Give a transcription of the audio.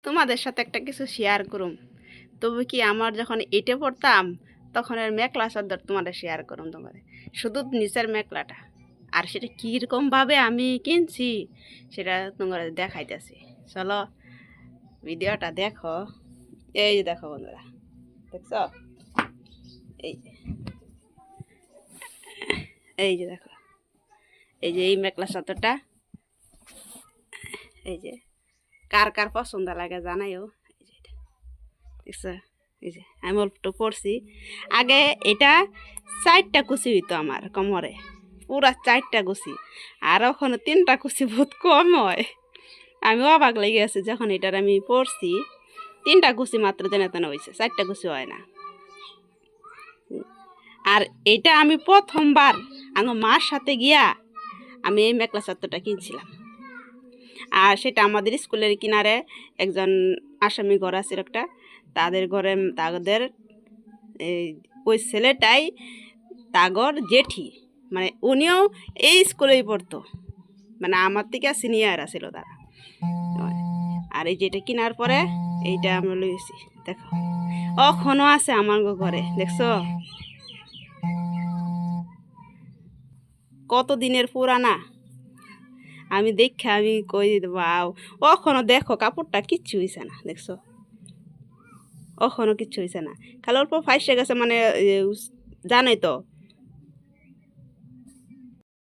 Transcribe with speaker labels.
Speaker 1: তোমাদের সাথে একটা কিছু শেয়ার করুম। তবে কি আমার যখন এইটে পড়তাম তখন আর মেখলা চাদর তোমাদের শেয়ার করুম তোমাদের, শুধু নিচের মেখলাটা। আর সেটা কীরকমভাবে আমি কিনছি সেটা তোমাদের দেখাইতেছি। চলো ভিডিওটা দেখো। এই যে দেখো বন্ধুরা, দেখছ? এই যে এই যে দেখো, এই যে এই মেখলা চাদরটা, এই যে কার কার পছন্দ লাগে জানাইও। এই যে এটা দেখছো, এই যে আমি অল্পটু পড়ছি। আগে এটা 4টা কুচি হইতো আমার কোমরে, পুরা 4টা কুচি। আর ওখানে 3টা কুচি বহুত কম হয়। আমি অবাক লেগে গেছে যখন এটার আমি পড়ছি। 3টা কুচি মাত্র যেন তেন হয়েছে, 4টা কুচি হয় না। আর এটা আমি প্রথমবার আমার মার সাথে গিয়া আমি এই মেখলা চাদরটা কিনছিলাম। আর সেটা আমাদের স্কুলের কিনারে একজন আসামি ঘর আছে একটা, তাদের ঘরে তাদের ওই ছেলেটাই তাগর জেঠি, মানে উনিও এই স্কুলেই পড়তো, মানে আমার থেকে সিনিয়র আছিল তারা। আর এই যেটা কেনার পরে এইটা আমরা লইছি, দেখো এখনো আছে আমার ঘরে, দেখছো কত দিনের পুরানা। আমি দেখে আমি কই বাও, এখনো দেখো কাপড়টা কিচ্ছু হয়েছে না, দেখছো এখনো কিচ্ছু হয়েছে না, খালি অল্প ফাইসে গেছে। মানে জানোই তো